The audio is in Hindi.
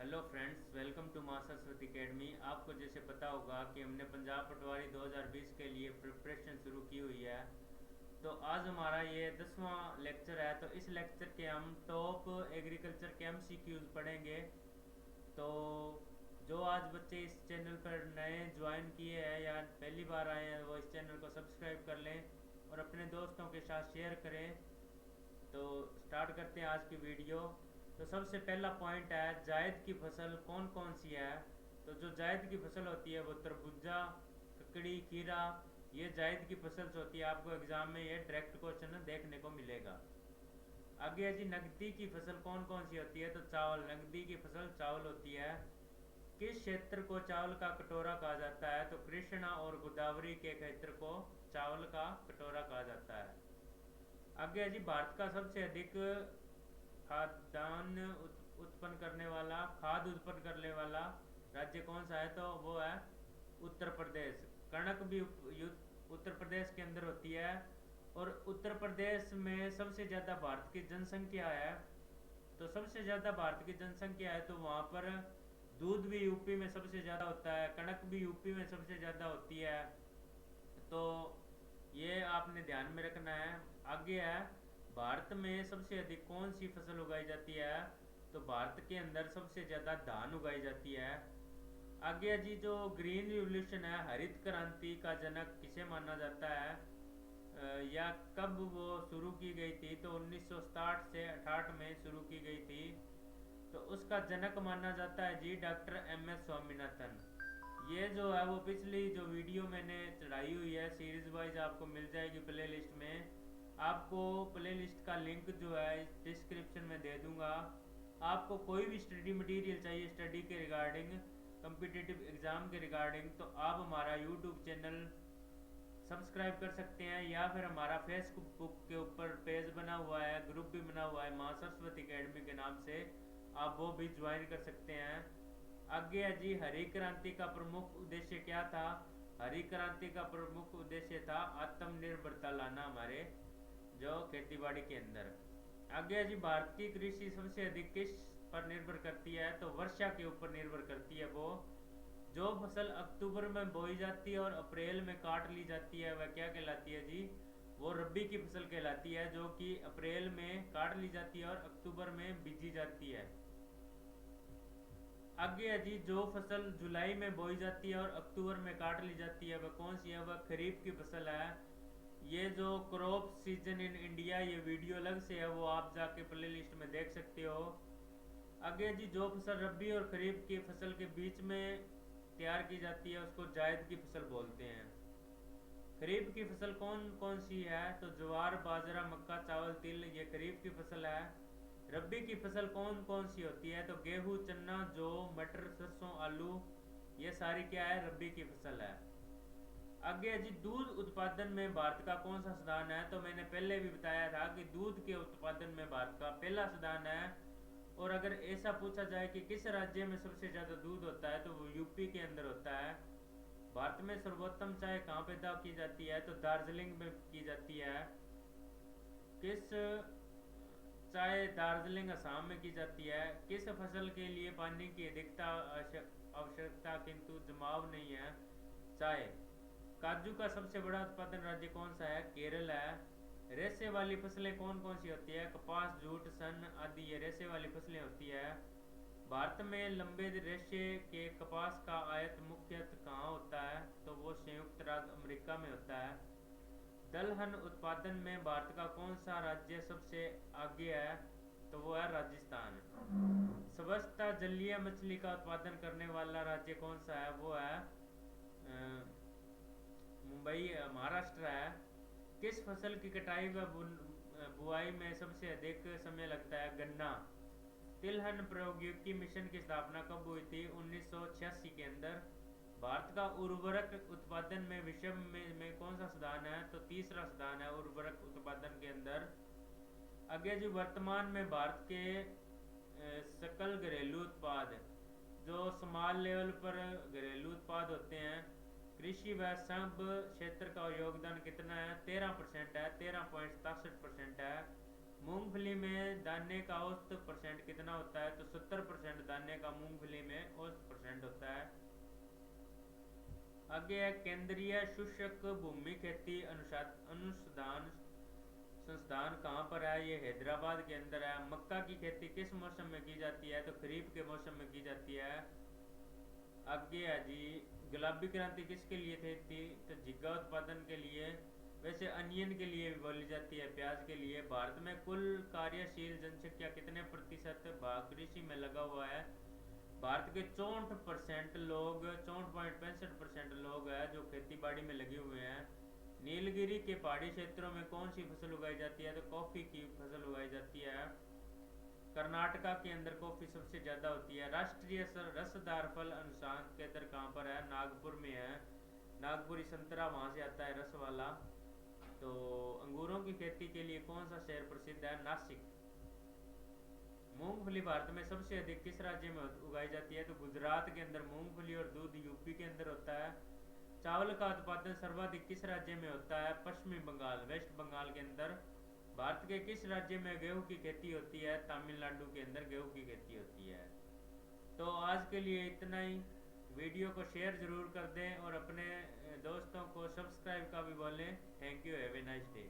हेलो फ्रेंड्स, वेलकम टू माँ सरस्वती अकेडमी। आपको जैसे पता होगा कि हमने पंजाब पटवारी 2020 के लिए प्रिपरेशन शुरू की हुई है। तो आज हमारा ये 10वां लेक्चर है। तो इस लेक्चर के हम टॉप एग्रीकल्चर के एमसीक्यूज पढ़ेंगे। तो जो आज बच्चे इस चैनल पर नए ज्वाइन किए हैं या पहली बार आए हैं, वो इस चैनल को सब्सक्राइब कर लें और अपने दोस्तों के साथ शेयर करें। तो स्टार्ट करते हैं आज की वीडियो। तो सबसे पहला पॉइंट है, जायद की फसल कौन कौन सी है। तो जो जायद की फसल होती है वो तरबूजा, ककड़ी, खीरा, ये जायद की फसल होती है। आपको एग्जाम में ये डायरेक्ट क्वेश्चन देखने को मिलेगा। आगे है जी, नकदी की फसल कौन कौन सी होती है। तो चावल, नकदी की फसल चावल होती है। किस क्षेत्र को चावल का कटोरा कहा जाता है। तो कृष्णा और गोदावरी के क्षेत्र को चावल का कटोरा कहा जाता है। आगे है जी, भारत का सबसे अधिक खाद्यान्न उत्पन्न करने वाला, खाद उत्पन्न करने वाला राज्य कौन सा है। तो वो है उत्तर प्रदेश। कणक भी उत्तर प्रदेश के अंदर होती है। और उत्तर प्रदेश में सबसे ज़्यादा भारत की जनसंख्या है। तो सबसे ज़्यादा भारत की जनसंख्या है तो वहाँ पर दूध भी यूपी में सबसे ज़्यादा होता है, कणक भी यूपी में सबसे ज़्यादा होती है। तो ये आपने ध्यान में रखना है। आगे है, भारत में सबसे अधिक कौन सी फसल उगाई जाती है। तो भारत के अंदर सबसे ज़्यादा धान उगाई जाती है। आगे है जी, जो ग्रीन रिवॉल्यूशन है, हरित क्रांति का जनक किसे माना जाता है। या कब वो शुरू की गई थी। तो 1967 से 68 में शुरू की गई थी। तो उसका जनक माना जाता है जी डॉक्टर एम एस स्वामीनाथन। ये जो है वो पिछली जो वीडियो मैंने चढ़ाई हुई है सीरीज वाइज आपको मिल जाएगी प्ले लिस्ट में। आपको प्ले लिस्ट का लिंक जो है डिस्क्रिप्शन में दे दूंगा। आपको कोई भी स्टडी मटेरियल चाहिए स्टडी के रिगार्डिंग, कम्पिटिटिव एग्ज़ाम के रिगार्डिंग, तो आप हमारा यूट्यूब चैनल सब्सक्राइब कर सकते हैं या फिर हमारा फेसबुक के ऊपर पेज बना हुआ है, ग्रुप भी बना हुआ है माँ सरस्वती अकेडमी के नाम से, आप वो भी ज्वाइन कर सकते हैं। आगे है जी, हरी क्रांति का प्रमुख उद्देश्य क्या था। हरी क्रांति का प्रमुख उद्देश्य था आत्मनिर्भरता लाना हमारे जो खेतीबाड़ी के अंदर। आगे है जी, भारत की कृषि सबसे अधिक किस पर निर्भर करती है। तो वर्षा के ऊपर निर्भर करती है। वो जो फसल अक्टूबर में बोई जाती है और अप्रैल में काट ली जाती है वह क्या कहलाती है जी। वो रबी की फसल कहलाती है, जो कि अप्रैल में काट ली जाती है और अक्टूबर में बीजी जाती है। आगे है जी, जो फसल जुलाई में बोई जाती है और अक्टूबर में काट ली जाती है वह कौन सी है। वह खरीफ की फसल है। ये जो क्रॉप सीजन इन इंडिया, ये वीडियो अलग से है, वो आप जाके प्ले लिस्ट में देख सकते हो। आगे जी, जो फसल रबी और खरीफ की फसल के बीच में तैयार की जाती है उसको जायद की फसल बोलते हैं। खरीफ की फसल कौन कौन सी है। तो ज्वार, बाजरा, मक्का, चावल, तिल, ये खरीफ की फसल है। रबी की फसल कौन कौन सी होती है। तो गेहूं, चना, जौ, मटर, सरसों, आलू, ये सारी क्या है, रबी की फसल है। आगे है जी, दूध उत्पादन में भारत का कौन सा स्थान है। तो मैंने पहले भी बताया था कि दूध के उत्पादन में भारत का पहला स्थान है। और अगर ऐसा पूछा जाए कि किस राज्य में सबसे ज़्यादा दूध होता है, तो वो यूपी के अंदर होता है। भारत में सर्वोत्तम चाय कहाँ पैदा की जाती है। तो दार्जिलिंग में की जाती है। किस चाय दार्जिलिंग असम में की जाती है। किस फसल के लिए पानी की अधिकता आवश्यकता किंतु जमाव नहीं है। चाय। काजू का सबसे बड़ा उत्पादन राज्य कौन सा है। केरल है। रेशे वाली फसलें कौन कौन सी होती है। कपास, जूट, सन आदि ये रेशे वाली फसलें होती है। भारत में लंबे रेशे के कपास का आयात मुख्यतः कहाँ होता है। तो वो संयुक्त राज्य अमेरिका में होता है। दलहन उत्पादन में भारत का कौन सा राज्य सबसे आगे है। तो वो है राजस्थान। सबसे जलीय मछली का उत्पादन करने वाला राज्य कौन सा है। वो है मुंबई, महाराष्ट्र है। किस फसल की कटाई व बुआई में सबसे अधिक समय लगता है। गन्ना। तिलहन प्रौद्योगिकी मिशन की स्थापना कब हुई थी। 1986 के अंदर। भारत का उर्वरक उत्पादन में विश्व में कौन सा स्थान है। तो तीसरा स्थान है उर्वरक उत्पादन के अंदर। आगे जो वर्तमान में भारत के सकल घरेलू उत्पाद, जो स्मॉल लेवल पर घरेलू उत्पाद होते हैं, कृषि व सब क्षेत्र का योगदान कितना है। 13% है, 13.67% है। मूंगफली में दाने का औसत परसेंट कितना होता है? तो 70% दाने का मूंगफली में औसत परसेंट होता है। आगे है केंद्रीय शुष्क भूमि खेती अनुसंधान संस्थान कहाँ पर है? ये हैदराबाद के अंदर है। मक्का की खेती किस मौसम में की जाती है? तो खरीफ के मौसम में की जाती है। आगे है जी, गुलाबी क्रांति किसके लिए थी? तो झींगा उत्पादन के लिए। वैसे अनियन के लिए भी बोली जाती है, प्याज के लिए। भारत में कुल कार्यशील जनसंख्या कितने प्रतिशत भाग कृषि में लगा हुआ है? भारत के 64% लोग, 64.65% लोग हैं जो खेती बाड़ी में लगे हुए हैं। नीलगिरी के पहाड़ी क्षेत्रों में कौन सी फसल उगाई जाती है? तो कॉफी की फसल उगाई जाती है। कर्नाटका के अंदर कॉफी सबसे ज्यादा होती है। राष्ट्रीय रसदार फल अनुसंधान केंद्र कहाँ पर है? नागपुर में है। नागपुरी संतरा वहां से आता है, रस वाला। तो अंगूरों की खेती के लिए कौन सा शहर प्रसिद्ध है? नासिक। मूंगफली भारत में सबसे अधिक किस राज्य में उगाई जाती है? तो गुजरात के अंदर। मूंगफली और दूध यूपी के अंदर होता है। चावल का उत्पादन सर्वाधिक किस राज्य में होता है? पश्चिमी बंगाल, वेस्ट बंगाल के अंदर। भारत के किस राज्य में गेहूं की खेती होती है? तमिलनाडु के अंदर गेहूं की खेती होती है। तो आज के लिए इतना ही। वीडियो को शेयर ज़रूर कर दें और अपने दोस्तों को सब्सक्राइब का भी बोलें। Thank you, have a nice day.